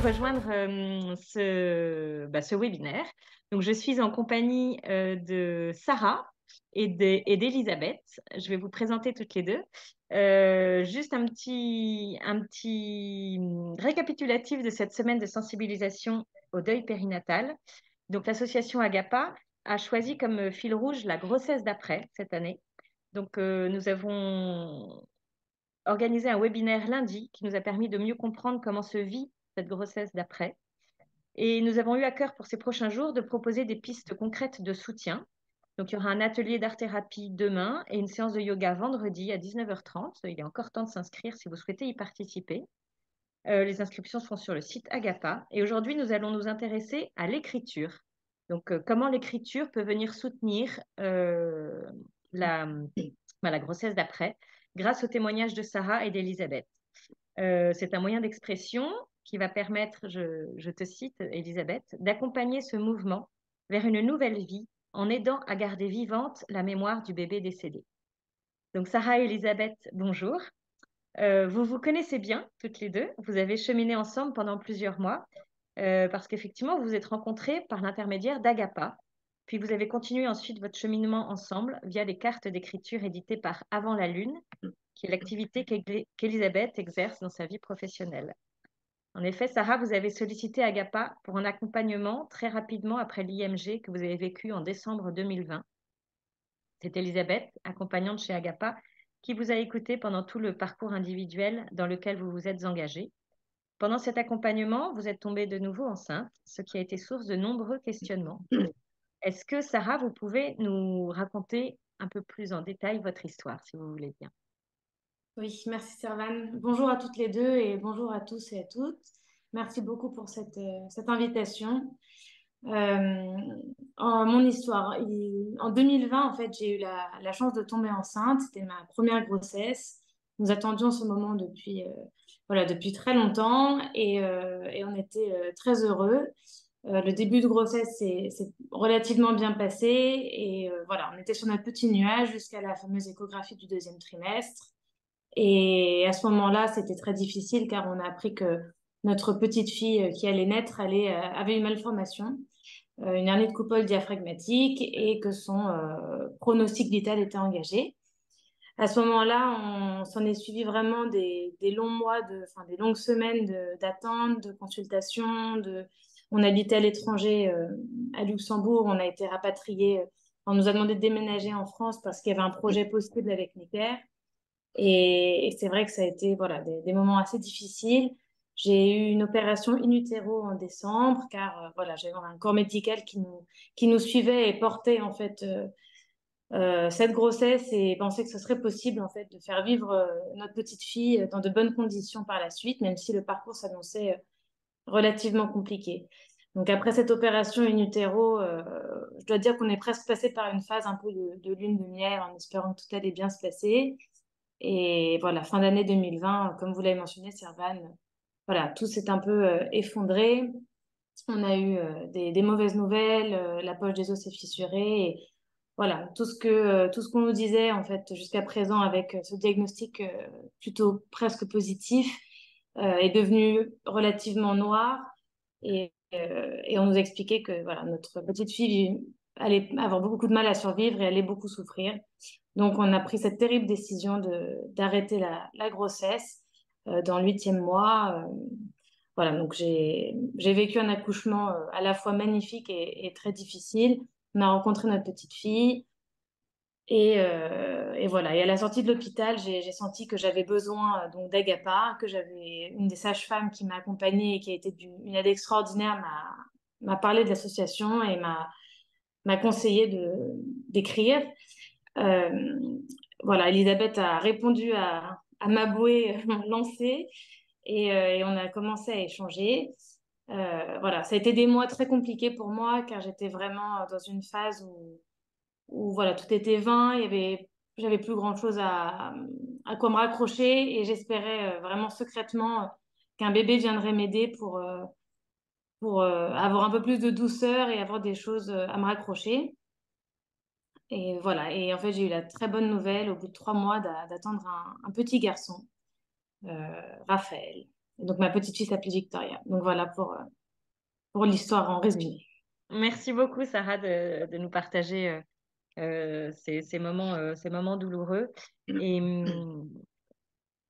rejoindre ce webinaire. Donc, je suis en compagnie de Sarah et d'Elisabeth. Je vais vous présenter toutes les deux. Juste un petit récapitulatif de cette semaine de sensibilisation au deuil périnatal. Donc, l'association Agapa a choisi comme fil rouge la grossesse d'après cette année. Donc, nous avons organisé un webinaire lundi qui nous a permis de mieux comprendre comment se vit cette grossesse d'après. Et nous avons eu à cœur pour ces prochains jours de proposer des pistes concrètes de soutien. Donc, il y aura un atelier d'art-thérapie demain et une séance de yoga vendredi à 19h30. Il est encore temps de s'inscrire si vous souhaitez y participer. Les inscriptions sont sur le site Agapa. Et aujourd'hui, nous allons nous intéresser à l'écriture. Donc, comment l'écriture peut venir soutenir la, la grossesse d'après grâce au témoignage de Sarah et d'Elisabeth. C'est un moyen d'expression qui va permettre, je te cite, Elisabeth, d'accompagner ce mouvement vers une nouvelle vie en aidant à garder vivante la mémoire du bébé décédé. Donc, Sarah et Elisabeth, bonjour. Vous vous connaissez bien, toutes les deux. Vous avez cheminé ensemble pendant plusieurs mois parce qu'effectivement, vous vous êtes rencontrés par l'intermédiaire d'Agapa. Puis, vous avez continué ensuite votre cheminement ensemble via les cartes d'écriture éditées par Avant la Lune, qui est l'activité qu'Elisabeth exerce dans sa vie professionnelle. En effet, Sarah, vous avez sollicité Agapa pour un accompagnement très rapidement après l'IMG que vous avez vécu en décembre 2020. C'est Elisabeth, accompagnante chez Agapa, qui vous a écouté pendant tout le parcours individuel dans lequel vous vous êtes engagé. Pendant cet accompagnement, vous êtes tombée de nouveau enceinte, ce qui a été source de nombreux questionnements. Est-ce que, Sarah, vous pouvez nous raconter un peu plus en détail votre histoire, si vous voulez bien? Oui, merci Servane. Bonjour à toutes les deux et bonjour à tous et à toutes. Merci beaucoup pour cette invitation. Mon histoire, en 2020, en fait, j'ai eu la chance de tomber enceinte. C'était ma première grossesse. Nous attendions ce moment depuis très longtemps et on était très heureux. Le début de grossesse s'est relativement bien passé et voilà, on était sur notre petit nuage jusqu'à la fameuse échographie du deuxième trimestre. Et à ce moment-là, c'était très difficile car on a appris que notre petite fille qui allait naître avait une malformation, une hernie de coupole diaphragmatique et que son pronostic vital était engagé. À ce moment-là, on s'en est suivi vraiment des longs mois, des longues semaines d'attente, de consultation. On habitait à l'étranger, à Luxembourg. On a été rapatriés. On nous a demandé de déménager en France parce qu'il y avait un projet possible avec Necker. Et c'est vrai que ça a été voilà, des moments assez difficiles. J'ai eu une opération in utero en décembre car voilà, j'avais un corps médical qui nous suivait et portait en fait cette grossesse et pensait que ce serait possible en fait de faire vivre notre petite fille dans de bonnes conditions par la suite, même si le parcours s'annonçait relativement compliqué. Donc après cette opération in utero, je dois dire qu'on est presque passé par une phase un peu de lune de miel en espérant que tout allait bien se passer. Et voilà, fin d'année 2020, comme vous l'avez mentionné, Servane, voilà, tout s'est un peu effondré. On a eu des mauvaises nouvelles, la poche des os s'est fissurée. Et voilà, tout ce qu'on nous disait en fait jusqu'à présent avec ce diagnostic plutôt presque positif est devenu relativement noir. Et on nous expliquait que voilà, notre petite fille allait avoir beaucoup de mal à survivre et allait beaucoup souffrir. Donc, on a pris cette terrible décision d'arrêter la grossesse dans le 8e mois. Voilà, donc j'ai vécu un accouchement à la fois magnifique et très difficile. On a rencontré notre petite fille et voilà. Et à la sortie de l'hôpital, j'ai senti que j'avais besoin donc d'Agapa, que j'avais une des sages-femmes qui m'a accompagnée et qui a été une aide extraordinaire m'a parlé de l'association et m'a conseillé d'écrire. Euh, voilà, Elisabeth a répondu à ma bouée lancée et on a commencé à échanger. Voilà, ça a été des mois très compliqués pour moi car j'étais vraiment dans une phase où voilà, tout était vain, j'avais plus grand-chose à quoi me raccrocher et j'espérais vraiment secrètement qu'un bébé viendrait m'aider pour avoir un peu plus de douceur et avoir des choses à me raccrocher. Et voilà, et en fait, j'ai eu la très bonne nouvelle au bout de 3 mois d'attendre un petit garçon, Raphaël. Et donc, ma petite fille s'appelait Victoria. Donc, voilà pour l'histoire en résumé. Merci beaucoup, Sarah, de nous partager ces moments douloureux. Et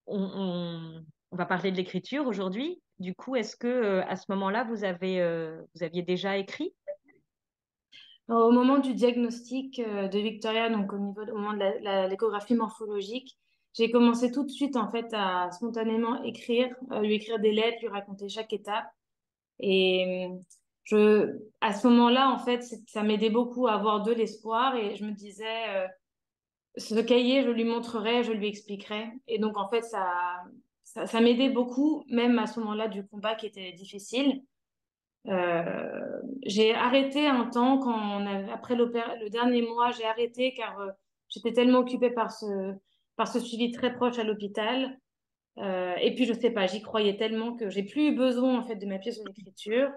on va parler de l'écriture aujourd'hui. Du coup, est-ce que à ce moment-là, vous aviez déjà écrit? Au moment du diagnostic de Victoria, donc au moment de l'échographie morphologique, j'ai commencé tout de suite en fait à spontanément écrire, lui écrire des lettres, lui raconter chaque étape. Et à ce moment-là, en fait, ça m'aidait beaucoup à avoir de l'espoir et je me disais, ce cahier, je lui montrerai, je lui expliquerai. Et donc, en fait, ça m'aidait beaucoup, même à ce moment-là du combat qui était difficile. J'ai arrêté un temps après le dernier mois, j'ai arrêté car j'étais tellement occupée par ce suivi très proche à l'hôpital. Et puis, je sais pas, j'y croyais tellement que j'ai plus eu besoin en fait de m'appuyer sur l'écriture.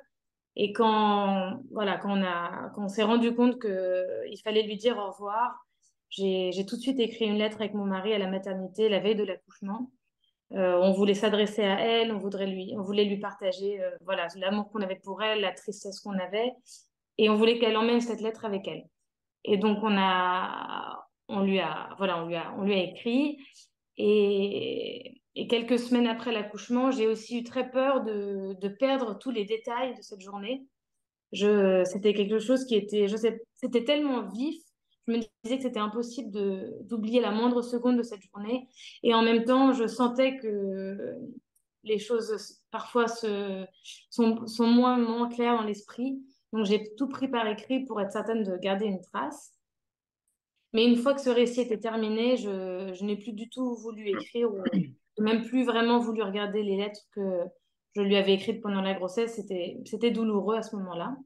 Et quand on s'est rendu compte que il fallait lui dire au revoir, j'ai tout de suite écrit une lettre avec mon mari à la maternité la veille de l'accouchement. On voulait s'adresser à elle, on voulait lui partager, voilà, l'amour qu'on avait pour elle, la tristesse qu'on avait, et on voulait qu'elle emmène cette lettre avec elle. Et donc on lui a écrit. Et quelques semaines après l'accouchement, j'ai aussi eu très peur de perdre tous les détails de cette journée. C'était quelque chose qui était, je sais, c'était tellement vif. Je me disais que c'était impossible d'oublier la moindre seconde de cette journée. Et en même temps, je sentais que les choses parfois sont moins claires dans l'esprit. Donc, j'ai tout pris par écrit pour être certaine de garder une trace. Mais une fois que ce récit était terminé, je n'ai plus du tout voulu écrire ou même plus vraiment voulu regarder les lettres que je lui avais écrites pendant la grossesse. C'était douloureux à ce moment-là.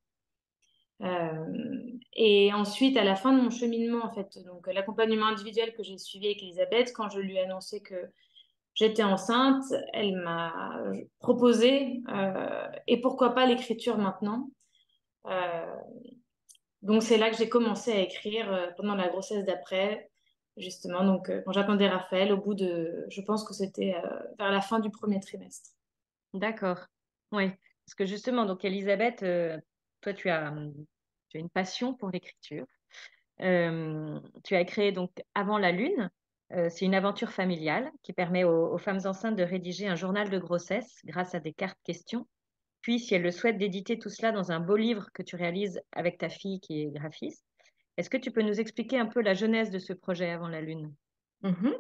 Et ensuite, à la fin de mon cheminement, en fait, donc l'accompagnement individuel que j'ai suivi avec Elisabeth, quand je lui ai annoncé que j'étais enceinte, elle m'a proposé et pourquoi pas l'écriture maintenant. Euh, donc c'est là que j'ai commencé à écrire pendant la grossesse d'après, justement. Donc quand j'attendais Raphaël, je pense que c'était vers la fin du premier trimestre. D'accord. Oui. Parce que justement, donc Elisabeth, toi, tu as une passion pour l'écriture. Tu as créé donc Avant la Lune. C'est une aventure familiale qui permet aux femmes enceintes de rédiger un journal de grossesse grâce à des cartes questions. Puis, si elles le souhaitent, d'éditer tout cela dans un beau livre que tu réalises avec ta fille qui est graphiste. Est-ce que tu peux nous expliquer un peu la genèse de ce projet Avant la Lune? Mhm.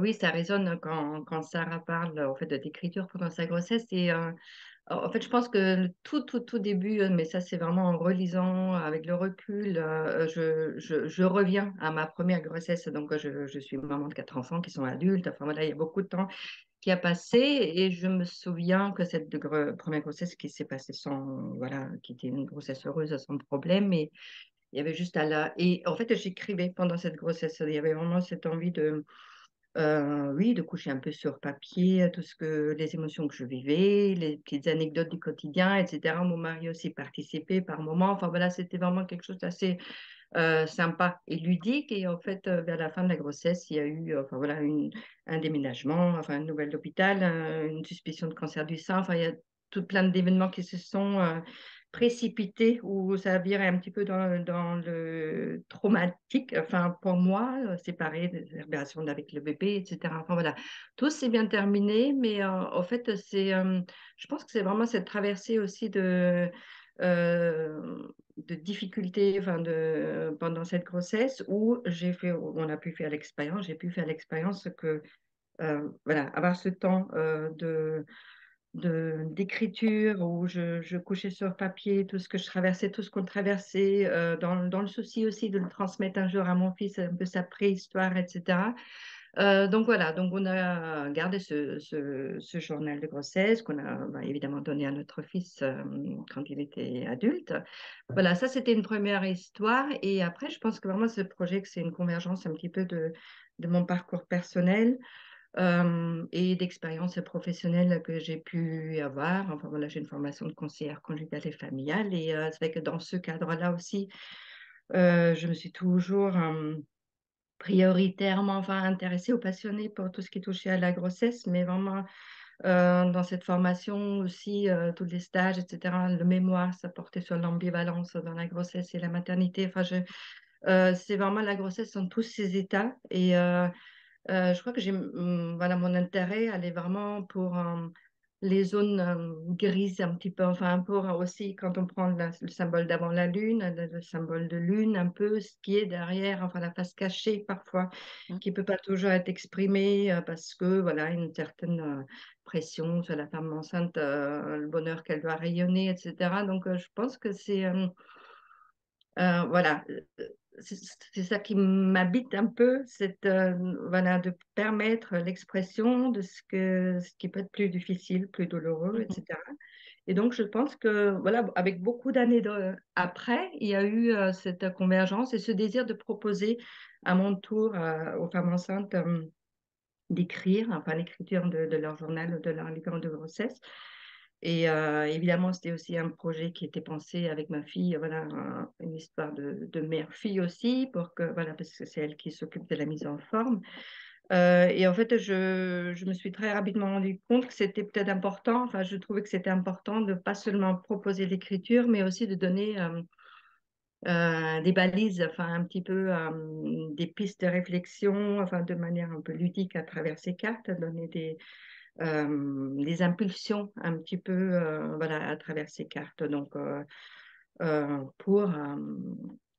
Oui, ça résonne quand Sarah parle en fait, d'écriture pendant sa grossesse. Et en fait, je pense que le tout début, mais ça c'est vraiment en relisant avec le recul, je reviens à ma première grossesse. Donc, je suis maman de 4 enfants qui sont adultes. Enfin voilà, il y a beaucoup de temps qui a passé et je me souviens que cette première grossesse qui s'est passée voilà, qui était une grossesse heureuse sans problème. Et il y avait juste à la... Et en fait, j'écrivais pendant cette grossesse. Il y avait vraiment cette envie oui, de coucher un peu sur papier les émotions que je vivais, les petites anecdotes du quotidien, etc. Mon mari aussi participait par moments. Enfin voilà, c'était vraiment quelque chose d'assez sympa et ludique. Et en fait, vers la fin de la grossesse, il y a eu, enfin voilà, un déménagement, enfin une nouvelle hôpital, une suspicion de cancer du sein. Enfin, il y a tout plein d'événements qui se sont précipité où ça virait un petit peu dans le traumatique, enfin pour moi, séparé des révélations avec le bébé, etc. Enfin voilà, tout s'est bien terminé, mais en fait, je pense que c'est vraiment cette traversée aussi de difficultés enfin pendant cette grossesse où j'ai pu faire l'expérience que voilà, avoir ce temps d'écriture où je couchais sur papier tout ce que je traversais, tout ce qu'on traversait, dans le souci aussi de le transmettre un jour à mon fils, un peu sa préhistoire, etc. Donc voilà, donc on a gardé ce journal de grossesse qu'on a évidemment donné à notre fils quand il était adulte. Voilà, ça c'était une première histoire. Et après, je pense que vraiment ce projet, que c'est une convergence un petit peu de mon parcours personnel et d'expériences professionnelles que j'ai pu avoir. Enfin voilà, j'ai une formation de conseillère conjugale et familiale et c'est vrai que dans ce cadre-là aussi, je me suis toujours prioritairement enfin intéressée ou passionnée pour tout ce qui touchait à la grossesse, mais vraiment dans cette formation aussi, tous les stages, etc. Le mémoire, ça portait sur l'ambivalence dans la grossesse et la maternité. Enfin, c'est vraiment la grossesse dans tous ses états. Et je crois que voilà, mon intérêt allait vraiment pour les zones grises un petit peu, enfin pour aussi quand on prend le symbole d'avant la lune, le symbole de lune, un peu ce qui est derrière, enfin la face cachée parfois, qui peut pas toujours être exprimée parce que voilà une certaine pression sur la femme enceinte, le bonheur qu'elle doit rayonner, etc. Donc je pense que c'est voilà, c'est ça qui m'habite un peu, voilà, de permettre l'expression de ce qui peut être plus difficile, plus douloureux, etc. Et donc, je pense que, voilà, avec beaucoup d'années après, il y a eu cette convergence et ce désir de proposer à mon tour aux femmes enceintes d'écrire, enfin l'écriture de leur journal, de leur livre de grossesse. Et évidemment, c'était aussi un projet qui était pensé avec ma fille, voilà, une histoire de mère-fille aussi, voilà, parce que c'est elle qui s'occupe de la mise en forme. Et en fait, je me suis très rapidement rendu compte que c'était peut-être important, enfin, je trouvais que c'était important de pas seulement proposer l'écriture, mais aussi de donner des balises, enfin, un petit peu des pistes de réflexion, enfin, de manière un peu ludique à travers ces cartes, donner des impulsions un petit peu voilà, à travers ces cartes. Donc,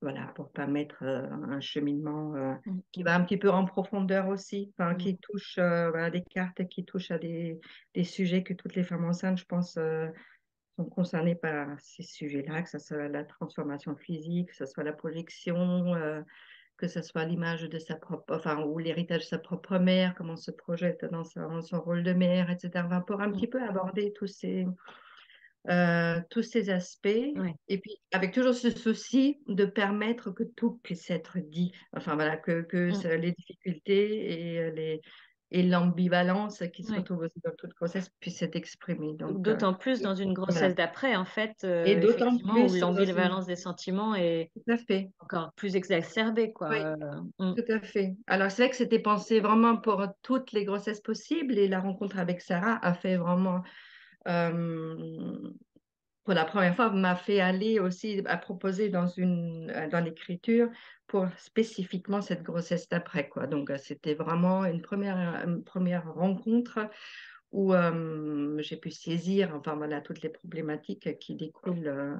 voilà, pour permettre un cheminement qui va un petit peu en profondeur aussi, enfin, qui touche voilà, des cartes qui touchent à des sujets que toutes les femmes enceintes, je pense, sont concernées par ces sujets-là, que ce soit la transformation physique, que ce soit la projection, que ce soit l'image de sa propre, enfin, ou l'héritage de sa propre mère, comment on se projette dans son rôle de mère, etc. Enfin, pour un petit peu aborder tous ces aspects. Ouais. Et puis, avec toujours ce souci de permettre que tout puisse être dit. Enfin, voilà, que les difficultés et l'ambivalence qui se Ouais. retrouvent aussi dans toute grossesse puissent être exprimées. Donc, D'autant plus dans une voilà. grossesse d'après, en fait, Et d'autant effectivement, où plus dans une... l'ambivalence des sentiments est Tout à fait. encore plus exacerbée, quoi. Oui. Tout à fait. Alors, c'est vrai que c'était pensé vraiment pour toutes les grossesses possibles et la rencontre avec Sarah a fait vraiment, pour la première fois, m'a fait aller aussi à proposer dans l'écriture pour spécifiquement cette grossesse d'après, quoi. Donc, c'était vraiment une première rencontre où j'ai pu saisir, enfin, voilà, toutes les problématiques qui découlent.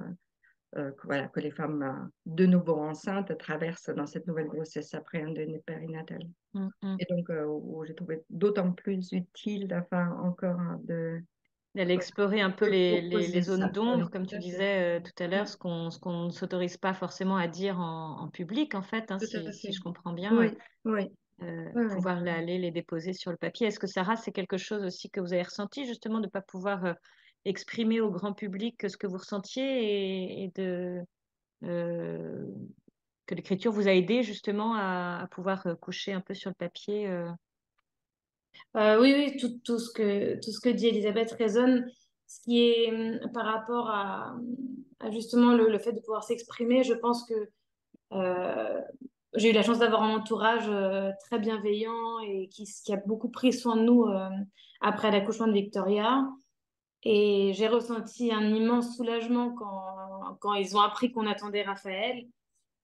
Voilà, que les femmes de nouveau enceintes traversent dans cette nouvelle grossesse après un deuil périnatal. Et donc, où j'ai trouvé d'autant plus utile, enfin, encore D'aller explorer un peu de les proposer zones ça. d'ombre, Oui, comme tout tu à fait. disais tout à l'heure, ce qu'on ne s'autorise pas forcément à dire en public, en fait, hein, Tout si, à si fait. je comprends bien, Oui, oui, oui, oui. pouvoir aller les déposer sur le papier. Est-ce que Sarah, c'est quelque chose aussi que vous avez ressenti, justement, de ne pas pouvoir exprimer au grand public ce que vous ressentiez et euh, que l'écriture vous a aidé justement à pouvoir coucher un peu sur le papier Oui, oui, tout ce que dit Elisabeth résonne. Ce qui est par rapport à justement le fait de pouvoir s'exprimer, je pense que euh, j'ai eu la chance d'avoir un entourage très bienveillant et qui a beaucoup pris soin de nous après l'accouchement de Victoria. Et j'ai ressenti un immense soulagement quand ils ont appris qu'on attendait Raphaël.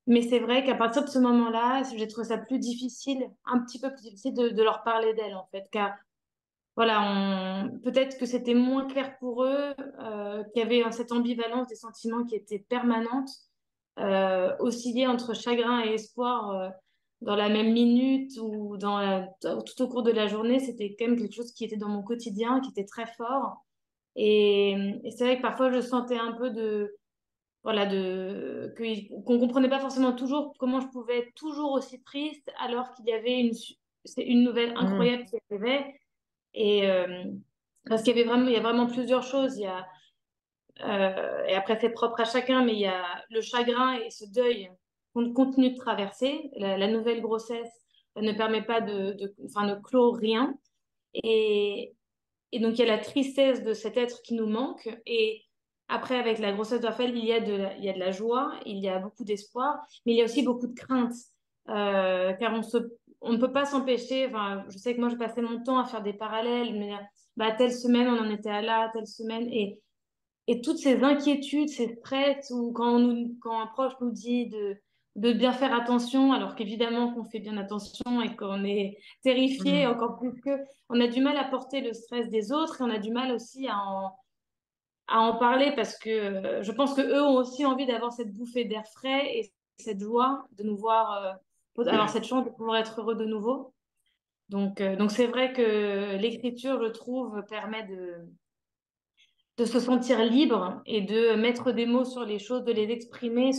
Mais c'est vrai qu'à partir de ce moment-là, j'ai trouvé ça plus difficile, un petit peu plus difficile de leur parler d'elle en fait, car voilà, peut-être que c'était moins clair pour eux, qu'il y avait cette ambivalence des sentiments qui était permanente, osciller entre chagrin et espoir dans la même minute ou tout au cours de la journée, c'était quand même quelque chose qui était dans mon quotidien, qui était très fort. Et c'est vrai que parfois je sentais un peu voilà, qu'on comprenait pas forcément toujours comment je pouvais être toujours aussi triste alors qu'il y avait c'est une nouvelle Mm. incroyable qui arrivait. Et parce il y a vraiment plusieurs choses. Et après, c'est propre à chacun, mais il y a le chagrin et ce deuil qu'on continue de traverser. La nouvelle grossesse ne permet pas enfin, ne clôt rien. Et, et donc, il y a la tristesse de cet être qui nous manque. Et après, avec la grossesse de Raphaël, il y a de la joie, il y a beaucoup d'espoir, mais il y a aussi beaucoup de crainte. car on ne peut pas s'empêcher. Enfin, je sais que moi, je passais mon temps à faire des parallèles, mais bah, telle semaine, on en était à là, telle semaine. Et toutes ces inquiétudes, ces stress, ou quand un proche nous dit de bien faire attention, alors qu'évidemment qu'on fait bien attention et qu'on est terrifié, Mm. encore plus que, on a du mal à porter le stress des autres et on a du mal aussi à en parler parce que je pense que eux ont aussi envie d'avoir cette bouffée d'air frais et cette joie de nous voir, avoir cette chance de pouvoir être heureux de nouveau. Donc c'est vrai que l'écriture, je trouve, permet de se sentir libre et de mettre des mots sur les choses, de les exprimer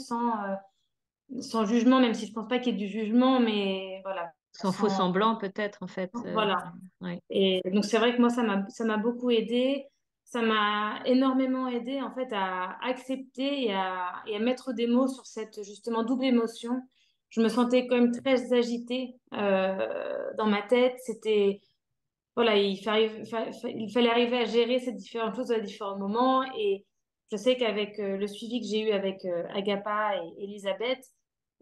sans jugement, même si je pense pas qu'il y ait du jugement, mais voilà, Sans faux semblant, peut-être, en fait. voilà. Ouais. Et donc c'est vrai que moi, ça m'a beaucoup aidé. Ça m'a énormément aidé en fait à accepter et à mettre des mots sur cette justement double émotion. Je me sentais quand même très agitée dans ma tête. C'était voilà, il fallait arriver à gérer ces différentes choses à différents moments. Et je sais qu'avec le suivi que j'ai eu avec Agapa et Elisabeth,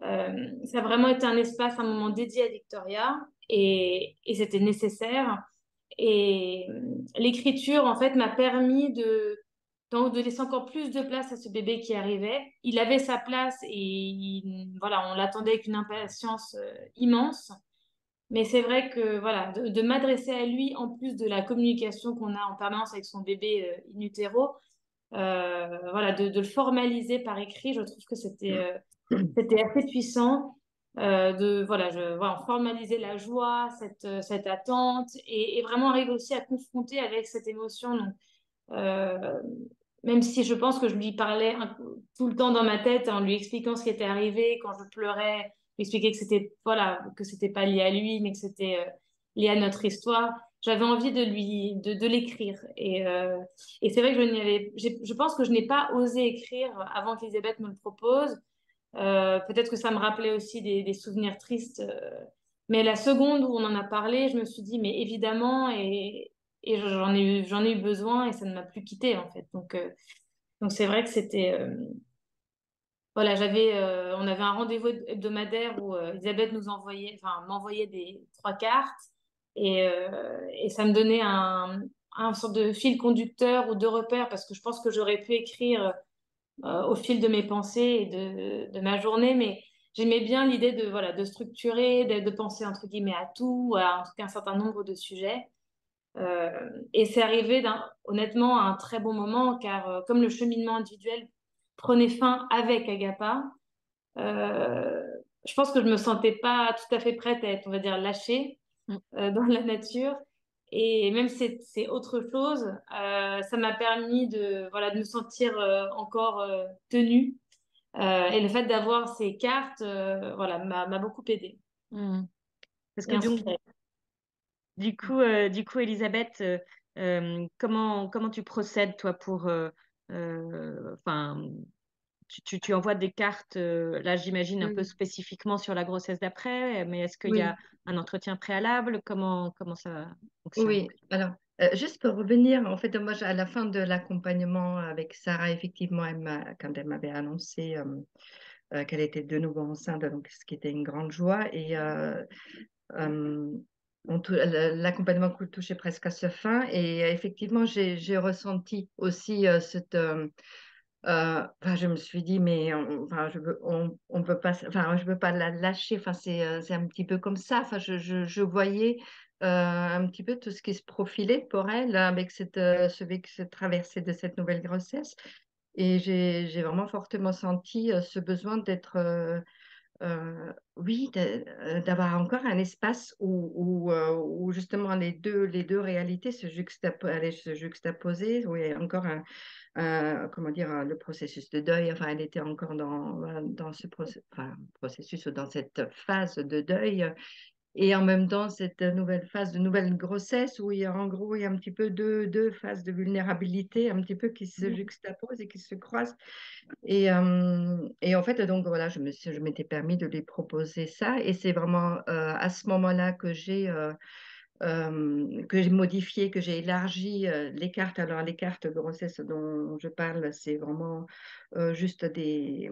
ça a vraiment été un espace, un moment dédié à Victoria et c'était nécessaire. Et l'écriture, en fait, m'a permis de laisser encore plus de place à ce bébé qui arrivait. Il avait sa place et voilà, on l'attendait avec une impatience immense. Mais c'est vrai que voilà, de m'adresser à lui en plus de la communication qu'on a en permanence avec son bébé in utero, voilà, de le formaliser par écrit, je trouve que c'était assez puissant. Voilà, formaliser la joie, cette attente et vraiment arriver aussi à confronter avec cette émotion. Donc, euh, même si je pense que je lui parlais tout le temps dans ma tête en lui expliquant ce qui était arrivé quand je pleurais, lui expliquer que c'était voilà, que c'était pas lié à lui, mais que c'était lié à notre histoire. J'avais envie de l'écrire et c'est vrai que je pense que je n'ai pas osé écrire avant qu'Elisabeth me le propose. Peut-être que ça me rappelait aussi des souvenirs tristes. Mais la seconde où on en a parlé, je me suis dit, mais évidemment, et j'en ai eu besoin et ça ne m'a plus quitté en fait. Donc c'est vrai que c'était. Voilà, on avait un rendez-vous hebdomadaire où Elisabeth m'envoyait des 3 cartes et ça me donnait un sorte de fil conducteur ou de repère parce que je pense que j'aurais pu écrire au fil de mes pensées et de ma journée, mais j'aimais bien l'idée voilà, de structurer, de penser entre guillemets à tout, à en tout cas un certain nombre de sujets. Et c'est arrivé honnêtement à un très bon moment car comme le cheminement individuel prenait fin avec Agapa, euh, je pense que je me sentais pas tout à fait prête à être, on va dire, lâchée Mm. dans la nature. Et même si c'est autre chose, ça m'a permis voilà, de me sentir encore tenue. Et le fait d'avoir ces cartes, voilà, m'a beaucoup aidée Mm. Parce que et donc, inspirée. du coup, Elisabeth, comment tu procèdes, toi, enfin, tu envoies des cartes, là, j'imagine, un peu Mm. spécifiquement sur la grossesse d'après, mais est-ce qu'il y Oui. a un entretien préalable? Comment ça fonctionne? Oui, alors, juste pour revenir, en fait, moi, à la fin de l'accompagnement avec Sarah, effectivement, quand elle m'avait annoncé qu'elle était de nouveau enceinte, donc ce qui était une grande joie, et euh, l'accompagnement touchait presque à sa fin, et effectivement, j'ai ressenti aussi enfin, je me suis dit, mais enfin, on peut pas, enfin, je veux pas la lâcher. Enfin, c'est un petit peu comme ça. Enfin, je voyais un petit peu tout ce qui se profilait pour elle avec cette traversée de cette nouvelle grossesse. Et j'ai vraiment fortement senti ce besoin d'être, oui, d'avoir encore un espace où justement les deux réalités allaient se juxtaposer, où il y a encore comment dire, le processus de deuil. Enfin, elle était encore dans ce processus ou dans cette phase de deuil. Et en même temps, cette nouvelle phase de nouvelle grossesse où en gros, il y a un petit peu deux phases de vulnérabilité, un petit peu qui se juxtaposent et qui se croisent. Et en fait, donc voilà, je m'étais permis de lui proposer ça. Et c'est vraiment à ce moment-là que j'ai modifié, que j'ai élargi les cartes. Alors, les cartes grossesse dont je parle, c'est vraiment juste des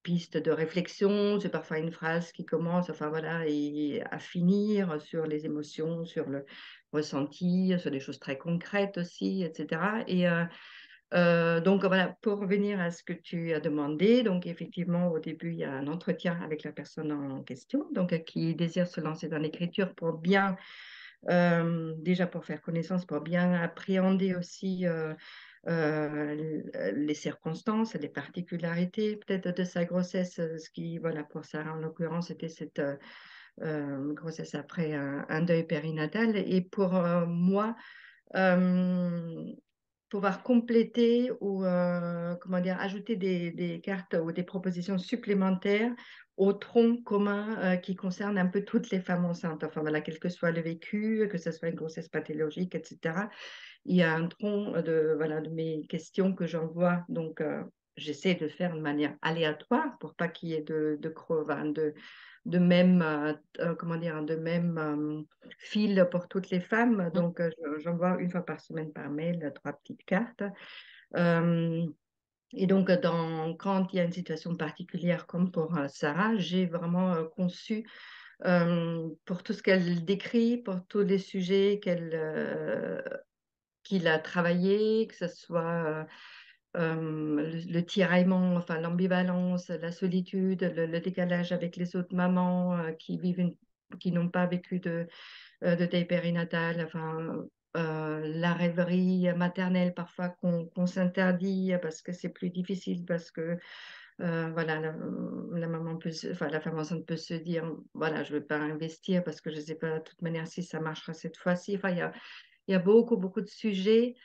piste de réflexion, c'est parfois une phrase qui commence, enfin voilà, et à finir sur les émotions, sur le ressenti, sur des choses très concrètes aussi, etc. Et donc voilà, pour revenir à ce que tu as demandé, donc effectivement, au début, il y a un entretien avec la personne en question, donc qui désire se lancer dans l'écriture pour bien, déjà pour faire connaissance, pour bien appréhender aussi les circonstances, les particularités peut-être de sa grossesse, ce qui, voilà, pour Sarah en l'occurrence, c'était cette grossesse après un deuil périnatal. Et pour moi, pouvoir compléter ou comment dire, ajouter des cartes ou des propositions supplémentaires au tronc commun qui concerne un peu toutes les femmes enceintes. Enfin voilà, quel que soit le vécu, que ce soit une grossesse pathologique, etc. Il y a un tronc voilà, de mes questions que j'envoie. Donc, j'essaie de le faire de manière aléatoire pour pas qu'il y ait de même, comment dire, de même fil pour toutes les femmes. Donc, j'envoie une fois par semaine par mail 3 petites cartes. Et donc, quand il y a une situation particulière comme pour Sarah, j'ai vraiment conçu pour tout ce qu'elle décrit, pour tous les sujets qu'il a travaillé, que ce soit le tiraillement, enfin l'ambivalence, la solitude, le décalage avec les autres mamans qui n'ont pas vécu de deuil périnatal, enfin la rêverie maternelle parfois qu'on s'interdit parce que c'est plus difficile, parce que voilà, la maman enfin la femme enceinte peut se dire, voilà, je ne vais pas investir parce que je ne sais pas de toute manière si ça marchera cette fois-ci. Enfin, il y a beaucoup, beaucoup de sujets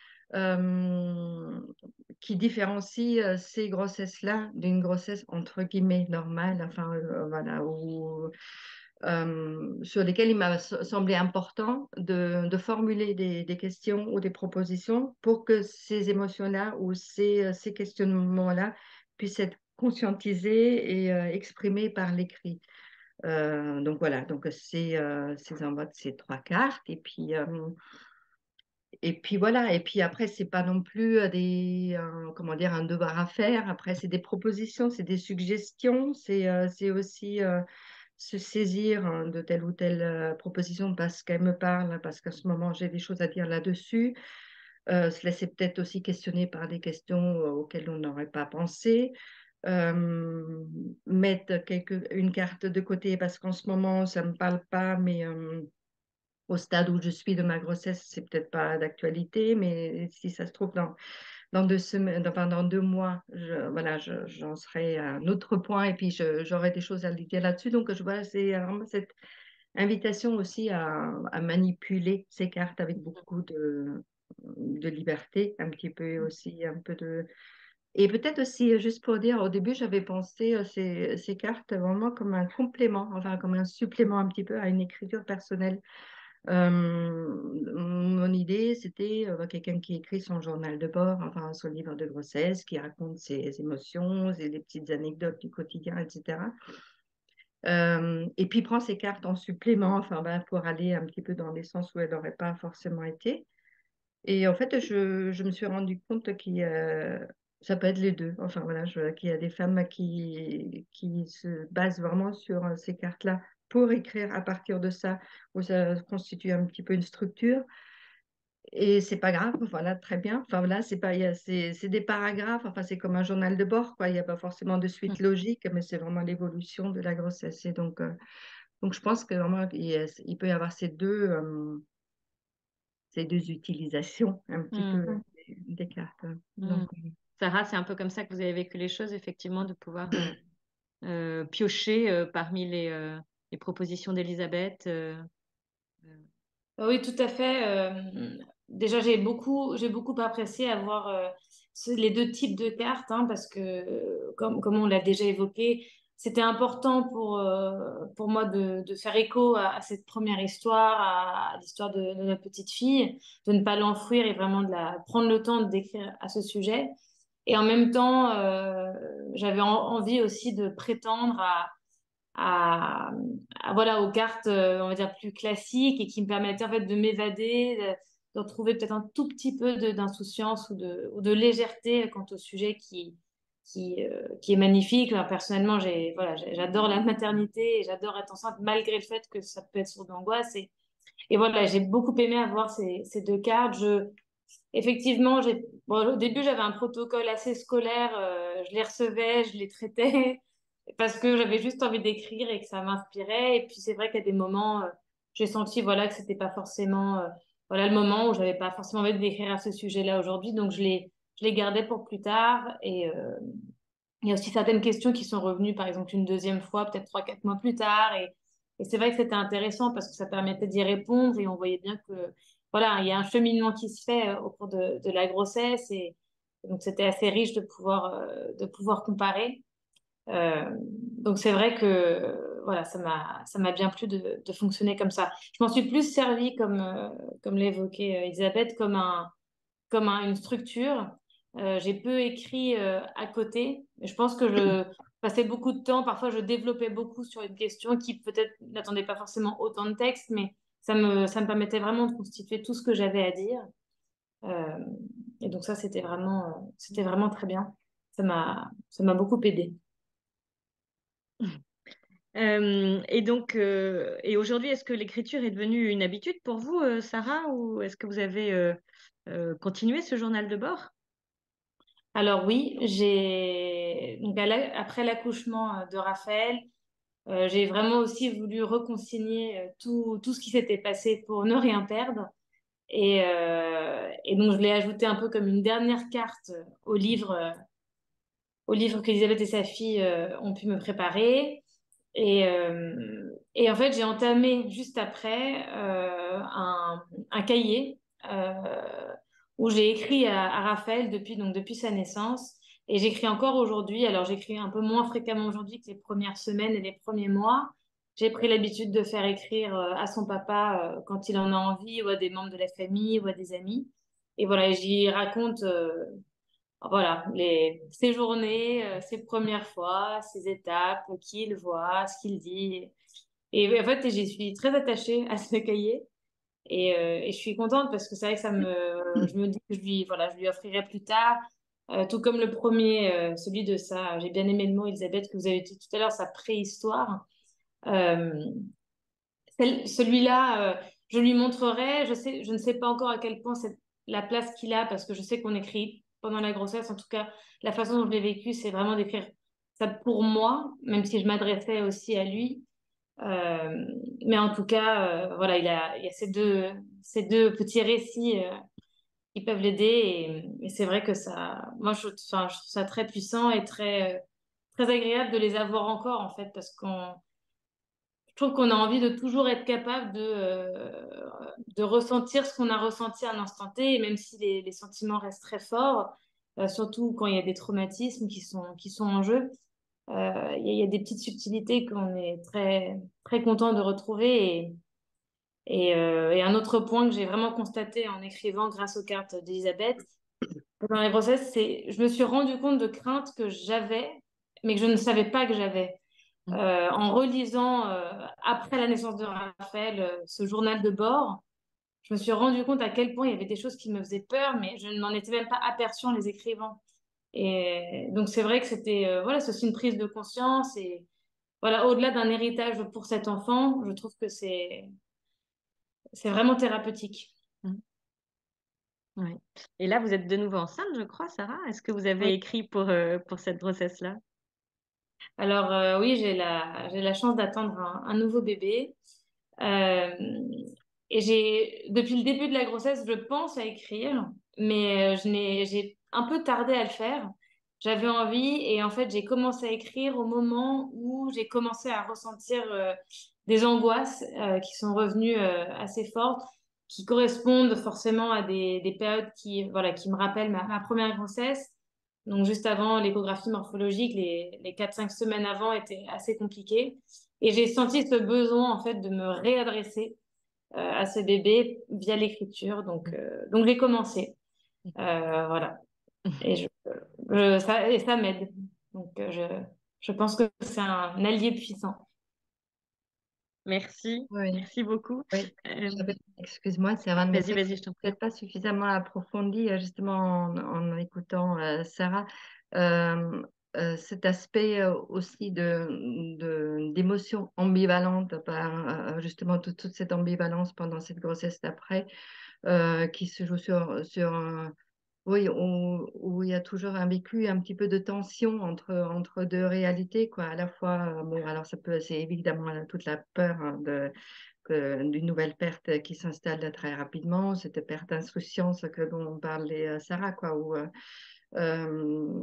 qui différencient ces grossesses-là d'une grossesse entre guillemets normale, enfin voilà, sur lesquelles il m'a semblé important de formuler des questions ou des propositions pour que ces émotions-là ou ces questionnements-là puissent être conscientisés et exprimés par l'écrit. Donc voilà, donc c'est envois de ces 3 cartes et puis voilà, et puis après, c'est pas non plus comment dire, un devoir à faire. Après, c'est des propositions, c'est des suggestions, c'est aussi se saisir de telle ou telle proposition parce qu'elle me parle, parce qu'à ce moment, j'ai des choses à dire là-dessus. Se laisser peut-être aussi questionner par des questions auxquelles on n'aurait pas pensé. Mettre une carte de côté parce qu'en ce moment, ça ne me parle pas, mais au stade où je suis de ma grossesse, c'est peut-être pas d'actualité, mais si ça se trouve dans 2 semaines, enfin, dans 2 mois, voilà, j'en serai à un autre point et puis j'aurai des choses à lui dire là-dessus. Donc, voilà, c'est vraiment cette invitation aussi à manipuler ces cartes avec beaucoup de liberté, un petit peu aussi, un peu de... Et peut-être aussi, juste pour dire, au début, j'avais pensé ces cartes vraiment comme un complément, enfin comme un supplément un petit peu à une écriture personnelle. Mon idée, c'était quelqu'un qui écrit son journal de bord, enfin son livre de grossesse, qui raconte ses émotions et les petites anecdotes du quotidien, etc. Et puis prend ses cartes en supplément, enfin pour aller un petit peu dans les sens où elle n'aurait pas forcément été. Et en fait, je me suis rendu compte ça peut être les deux. Enfin voilà, qu'il y a des femmes qui se basent vraiment sur ces cartes-là pour écrire à partir de ça, où ça constitue un petit peu une structure. Et c'est pas grave, voilà, très bien. Enfin voilà, c'est des paragraphes, enfin c'est comme un journal de bord, quoi. Il n'y a pas forcément de suite logique, mais c'est vraiment l'évolution de la grossesse. Et donc je pense que vraiment, il peut y avoir ces deux utilisations un petit peu des cartes. Donc, Sarah, c'est un peu comme ça que vous avez vécu les choses, effectivement, de pouvoir piocher parmi les propositions d'Elisabeth. Oui, tout à fait. Déjà, j'ai beaucoup apprécié avoir les 2 types de cartes, hein, parce que, comme on l'a déjà évoqué, c'était important pour moi de faire écho à cette première histoire, à l'histoire de notre petite fille, de ne pas l'enfouir et vraiment prendre le temps de d'écrire à ce sujet. Et en même temps, j'avais envie aussi de prétendre à, voilà, aux cartes, on va dire, plus classiques et qui me permettaient en fait de m'évader, de retrouver peut-être un tout petit peu d'insouciance ou de légèreté quant au sujet qui est magnifique. Alors, personnellement, j'adore la maternité et j'adore être enceinte malgré le fait que ça peut être source d'angoisse. Et voilà, j'ai beaucoup aimé avoir ces deux cartes. Effectivement, bon, au début, j'avais un protocole assez scolaire. Je les recevais, je les traitais parce que j'avais juste envie d'écrire et que ça m'inspirait. Et puis, c'est vrai qu'à des moments, j'ai senti voilà, que c'était pas forcément voilà, le moment où j'avais pas forcément envie d'écrire à ce sujet-là aujourd'hui. Donc, je les gardais pour plus tard. Et il y a aussi certaines questions qui sont revenues, par exemple, une deuxième fois, peut-être 3, 4 mois plus tard. Et c'est vrai que c'était intéressant parce que ça permettait d'y répondre et on voyait bien que, voilà, il y a un cheminement qui se fait au cours de la grossesse. Et donc, c'était assez riche de pouvoir comparer. Donc, c'est vrai que, voilà, ça m'a bien plu de fonctionner comme ça. Je m'en suis plus servi, comme l'évoquait Elisabeth, une structure. J'ai peu écrit à côté. Je pense que je passais beaucoup de temps. Parfois, je développais beaucoup sur une question qui peut-être n'attendait pas forcément autant de texte, mais ça me permettait vraiment de constituer tout ce que j'avais à dire. Euh, et donc ça, c'était vraiment très bien. Ça m'a beaucoup aidé. Et donc, et aujourd'hui, est-ce que l'écriture est devenue une habitude pour vous, Sarah, ou est-ce que vous avez continué ce journal de bord? Alors oui, donc après l'accouchement de Raphaël, j'ai vraiment aussi voulu reconsigner tout ce qui s'était passé pour ne rien perdre. Et donc, je l'ai ajouté un peu comme une dernière carte au livre qu'Elisabeth et sa fille ont pu me préparer. Et en fait, j'ai entamé juste après un cahier où j'ai écrit à Raphaël depuis sa naissance. Et j'écris encore aujourd'hui. Alors, j'écris un peu moins fréquemment aujourd'hui que les premières semaines et les premiers mois. J'ai pris l'habitude de faire écrire à son papa quand il en a envie, ou à des membres de la famille, ou à des amis. Et voilà, j'y raconte voilà, ses journées, ses premières fois, ses étapes, qui il voit, ce qu'il dit. Et en fait, j'y suis très attachée à ce cahier. Et je suis contente parce que c'est vrai que je me dis que voilà, je lui offrirai plus tard. Tout comme le premier, celui de ça, j'ai bien aimé le mot, Elisabeth, que vous avez dit tout à l'heure, sa préhistoire. Euh, Celui-là, je lui montrerai. Je ne sais pas encore à quel point c'est la place qu'il a parce que je sais qu'on écrit pendant la grossesse. En tout cas, la façon dont je l'ai vécu, c'est vraiment d'écrire ça pour moi, même si je m'adressais aussi à lui. Euh, mais en tout cas, voilà, il y a ces deux petits récits qui peuvent l'aider. Et c'est vrai que moi, enfin, je trouve ça très puissant et très agréable de les avoir encore, en fait, parce je trouve qu'on a envie de toujours être capable de ressentir ce qu'on a ressenti à un instant T, et même si les sentiments restent très forts, surtout quand il y a des traumatismes qui sont en jeu, il y a des petites subtilités qu'on est très content de retrouver. Et un autre point que j'ai vraiment constaté en écrivant grâce aux cartes d'Elisabeth, pendant la grossesse, je me suis rendu compte de craintes que j'avais, mais que je ne savais pas que j'avais. En relisant après la naissance de Raphaël ce journal de bord, je me suis rendu compte à quel point il y avait des choses qui me faisaient peur, mais je ne m'en étais même pas aperçue en les écrivant. Et donc c'est vrai que voilà, c'est aussi une prise de conscience et voilà, au-delà d'un héritage pour cet enfant, je trouve que c'est vraiment thérapeutique. Ouais. Et là, vous êtes de nouveau enceinte, je crois, Sarah. Est-ce que vous avez Oui. écrit pour cette grossesse-là? Alors oui, j'ai la chance d'attendre un nouveau bébé. Euh, et depuis le début de la grossesse, je pense à écrire, mais j'ai un peu tardé à le faire. J'avais envie et en fait, j'ai commencé à écrire au moment où j'ai commencé à ressentir des angoisses qui sont revenues assez fortes, qui correspondent forcément à des périodes voilà, qui me rappellent ma première grossesse. Donc, juste avant l'échographie morphologique, les 4, 5 semaines avant étaient assez compliquées. Et j'ai senti ce besoin, en fait, de me réadresser à ce bébé via l'écriture. Donc j'ai commencé. Voilà. Et, et ça m'aide. Donc, je pense que c'est un allié puissant. Merci, Oui, merci beaucoup. oui. Euh, Excuse-moi, Sarah, mais vas-y, vas-y, je t'en prie. peut-être pas suffisamment approfondie, justement, en écoutant Sarah. Euh, cet aspect aussi d'émotions ambivalentes, justement toute cette ambivalence pendant cette grossesse d'après, qui se joue oui, où il y a toujours un vécu, un petit peu de tension entre deux réalités, quoi. À la fois, bon, alors c'est évidemment toute la peur hein, d'une nouvelle perte qui s'installe très rapidement, cette perte d'insouciance que dont parlait Sarah, quoi, euh,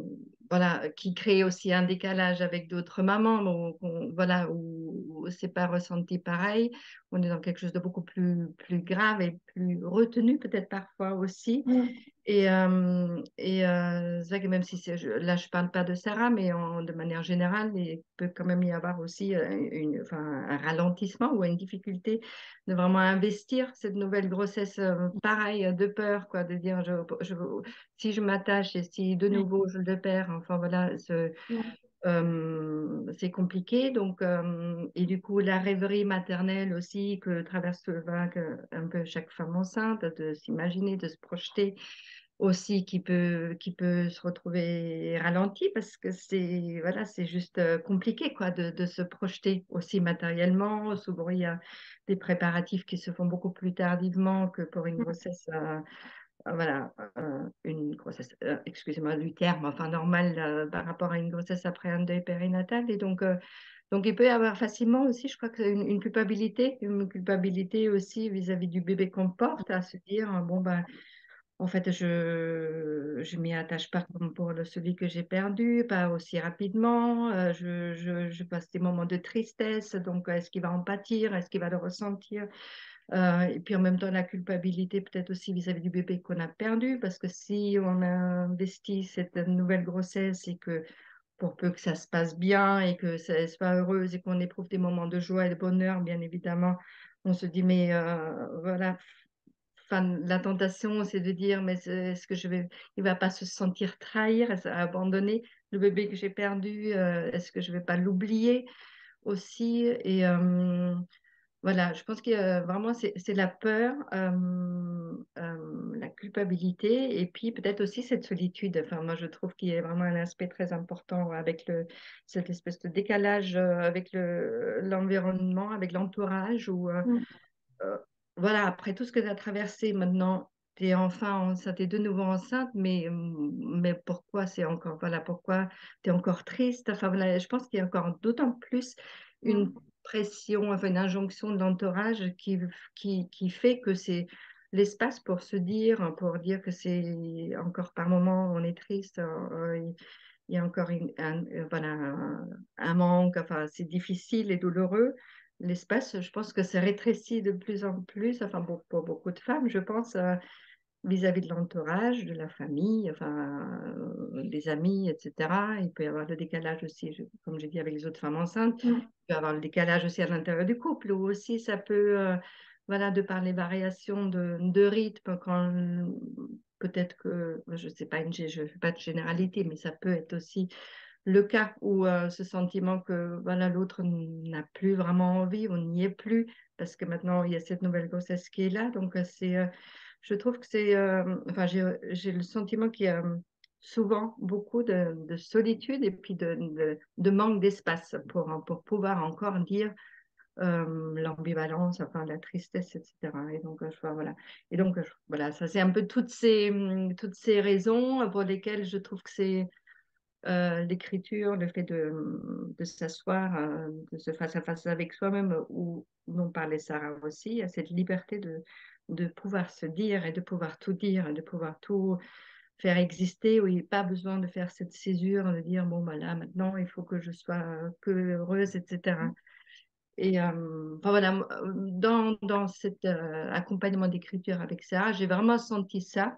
voilà, qui crée aussi un décalage avec d'autres mamans, voilà, où c'est pas ressenti pareil. On est dans quelque chose de beaucoup plus grave et plus retenu peut-être parfois aussi. Mm. C'est vrai que même si là, je parle pas de Sarah, mais de manière générale, il peut quand même y avoir aussi enfin, un ralentissement ou une difficulté de vraiment investir cette nouvelle grossesse, pareil, de peur, quoi, de dire si je m'attache et si de Ouais. nouveau je le perds, enfin voilà, Ouais. c'est compliqué. Donc, et du coup, la rêverie maternelle aussi que traverse un peu chaque femme enceinte, de s'imaginer, de se projeter aussi qui peut se retrouver ralenti parce que voilà, c'est juste compliqué quoi, de se projeter aussi matériellement. Souvent, il y a des préparatifs qui se font beaucoup plus tardivement que pour une grossesse. Voilà, une grossesse, excusez-moi du terme, enfin normale par rapport à une grossesse après un deuil périnatal. Et donc il peut y avoir facilement aussi, je crois que une culpabilité aussi vis-à-vis du bébé qu'on porte, à se dire, bon, ben, en fait, je m'y attache pas comme pour celui que j'ai perdu, pas aussi rapidement. Je passe des moments de tristesse, donc est-ce qu'il va en pâtir, est-ce qu'il va le ressentir? Et puis en même temps, la culpabilité peut-être aussi vis-à-vis du bébé qu'on a perdu, parce que si on a investi cette nouvelle grossesse et que pour peu que ça se passe bien et que ça soit heureuse et qu'on éprouve des moments de joie et de bonheur, bien évidemment, on se dit, mais voilà, enfin, la tentation, c'est de dire, mais est-ce que il va pas se sentir trahir, abandonner le bébé que j'ai perdu, est-ce que je vais pas l'oublier aussi? Et voilà, je pense que vraiment, c'est la peur, la culpabilité, et puis peut-être aussi cette solitude. Enfin, moi, je trouve qu'il y a vraiment un aspect très important avec cette espèce de décalage avec l'environnement, avec l'entourage, où Mm. euh, voilà, après tout ce que tu as traversé maintenant, tu es enfin enceinte, t'es de nouveau enceinte, mais pourquoi c'est encore, voilà, pourquoi tu es encore triste? Enfin, voilà, je pense qu'il y a encore d'autant plus une Mm. pression, enfin une injonction de l'entourage qui fait que c'est l'espace pour dire que c'est encore par moment on est triste, il y a encore voilà, un manque, enfin c'est difficile et douloureux. L'espace, je pense que c'est rétréci de plus en plus, enfin pour beaucoup de femmes, je pense, vis-à-vis de l'entourage, de la famille, enfin des amis, etc. Il peut y avoir le décalage aussi, comme j'ai dit, avec les autres femmes enceintes. Mm. Il peut y avoir le décalage aussi à l'intérieur du couple, où aussi ça peut, voilà, de par les variations de rythme, quand peut-être que, je ne sais pas, je ne fais pas de généralité, mais ça peut être aussi le cas où ce sentiment que voilà, l'autre n'a plus vraiment envie, on n'y est plus, parce que maintenant il y a cette nouvelle grossesse qui est là. Donc je trouve que enfin j'ai le sentiment qu'il y a souvent beaucoup de solitude et puis de manque d'espace pour pouvoir encore dire l'ambivalence, enfin la tristesse, etc. Et donc je vois, voilà. Et donc voilà, ça c'est un peu toutes ces raisons pour lesquelles je trouve que c'est l'écriture, le fait de s'asseoir, de se face à face avec soi-même, ou dont parlait Sarah aussi, à cette liberté de pouvoir se dire et de pouvoir tout dire, et de pouvoir tout faire exister, où il n'y a pas besoin de faire cette césure, de dire, bon, bah là, maintenant, il faut que je sois que heureuse, etc. Et enfin, voilà, dans cet accompagnement d'écriture avec Sarah, j'ai vraiment senti ça,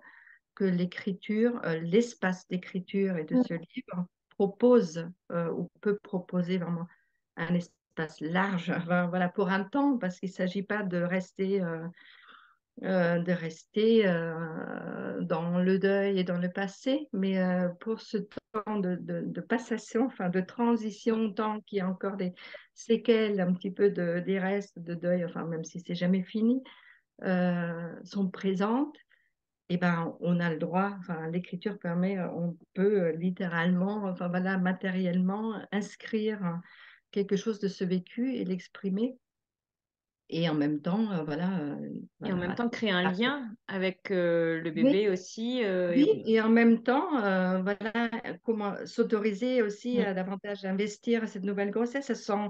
que l'écriture, l'espace d'écriture et de ce Mm. livre propose ou peut proposer vraiment un espace large, enfin, voilà, pour un temps, parce qu'il ne s'agit pas de rester dans le deuil et dans le passé, mais pour ce temps de passation, enfin de transition, tant qu'il y a encore des séquelles, un petit peu des restes de deuil, enfin même si c'est jamais fini, sont présentes. eh ben, on a le droit, enfin, l'écriture permet, on peut littéralement, enfin voilà, matériellement inscrire quelque chose de ce vécu et l'exprimer. Et en même temps, Et en même voilà. temps, créer un lien avec le Oui, bébé aussi. oui, et en même temps, voilà, comment s'autoriser aussi à davantage investir cette nouvelle grossesse sans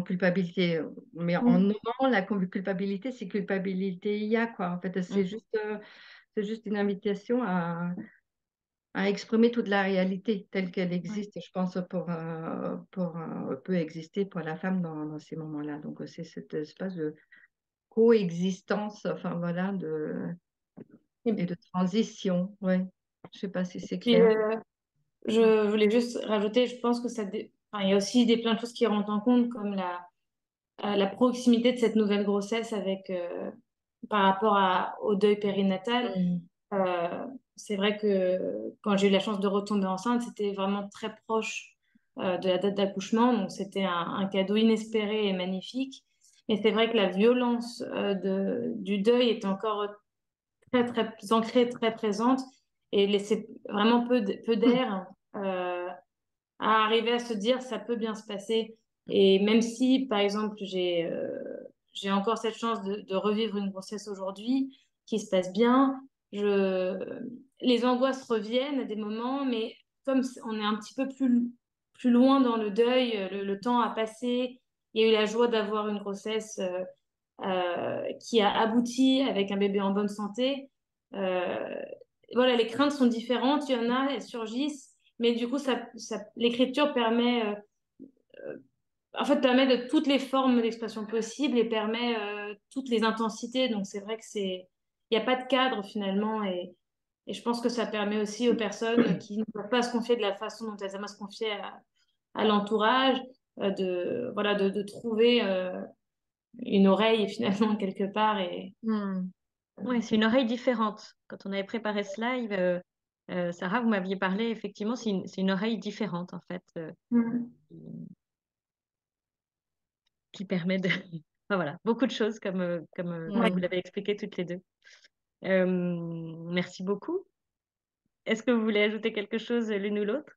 culpabilité. Mais en Mm. nommant la culpabilité, c'est culpabilité il y a quoi. En fait, c'est juste une invitation à exprimer toute la réalité telle qu'elle Ouais. existe, je pense, peut exister pour la femme dans ces moments-là. Donc, c'est cet espace de coexistence, enfin voilà, et Et de transition. Ouais. Je sais pas si c'est puis, clair. je voulais juste rajouter, je pense que enfin, il y a aussi plein de choses qui rentrent en compte, comme la proximité de cette nouvelle grossesse par rapport au deuil périnatal. Mm. Euh, c'est vrai que quand j'ai eu la chance de retomber enceinte, c'était vraiment très proche de la date d'accouchement, donc c'était un cadeau inespéré et magnifique. Mais c'est vrai que la violence du deuil est encore très, très ancrée, très présente et laissait vraiment peu d'air à arriver à se dire ça peut bien se passer. Et même si, par exemple, j'ai encore cette chance de revivre une grossesse aujourd'hui qui se passe bien, les angoisses reviennent à des moments, mais comme on est un petit peu plus loin dans le deuil, le temps a passé, il y a eu la joie d'avoir une grossesse qui a abouti avec un bébé en bonne santé. Euh, voilà, les craintes sont différentes, il y en a, elles surgissent, mais du coup, l'écriture permet de toutes les formes d'expression possibles et permet toutes les intensités. Donc, c'est vrai il n'y a pas de cadre finalement, et je pense que ça permet aussi aux personnes qui ne peuvent pas se confier de la façon dont elles aimeraient se confier à l'entourage, de trouver une oreille finalement quelque part. Mm. Ouais, c'est une oreille différente. Quand on avait préparé ce live, Sarah, vous m'aviez parlé, effectivement, c'est une oreille différente, en fait, Mm. qui permet de... Enfin, voilà, beaucoup de choses, comme vous Ouais. l'avez expliqué toutes les deux. Euh, Merci beaucoup. Est-ce que vous voulez ajouter quelque chose l'une ou l'autre?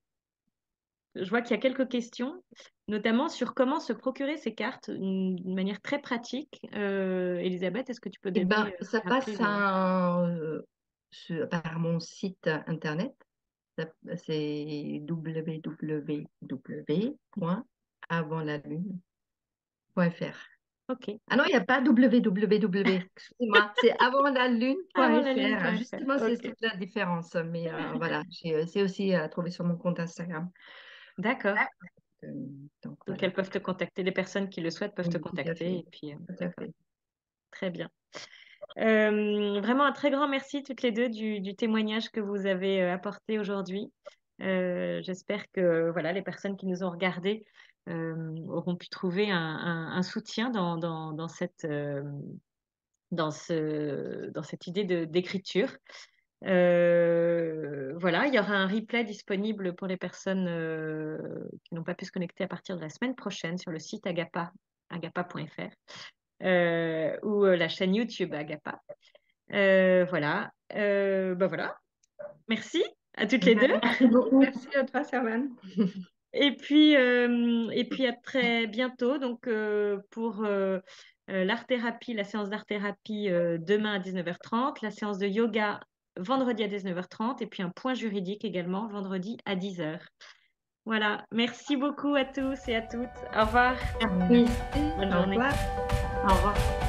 Je vois qu'il y a quelques questions, notamment sur comment se procurer ces cartes d'une manière très pratique. Elisabeth, est-ce que tu peux Eh ben, donner, ça rappeler passe par mon site internet. C'est www.avantlalune.fr. Ok. Ah non, il n'y a pas www, excusez-moi, c'est avantlalune.fr. Avantlalune.fr. Justement, c'est Ok. toute la différence. Mais voilà, c'est aussi à trouver sur mon compte Instagram. D'accord. Euh, donc Donc, voilà, elles peuvent te contacter. Les personnes qui le souhaitent peuvent te oui, tout à contacter. fait. Et puis, Tout à d'accord. fait. Très bien. Vraiment un très grand merci toutes les deux du témoignage que vous avez apporté aujourd'hui. J'espère que voilà, les personnes qui nous ont regardés auront pu trouver un soutien dans cette idée d'écriture. Voilà, il y aura un replay disponible pour les personnes qui n'ont pas pu se connecter à partir de la semaine prochaine sur le site agapa.fr ou la chaîne YouTube Agapa. Voilà. Voilà. Merci à toutes les deux. Merci beaucoup. Merci à toi, Servane. Et puis à très bientôt. Donc pour l'art-thérapie, la séance d'art-thérapie demain à 19h30, la séance de yoga vendredi à 19h30 et puis un point juridique également vendredi à 10h. Voilà. Merci beaucoup à tous et à toutes. Au revoir. Merci. Bonne Au journée. revoir. Au revoir.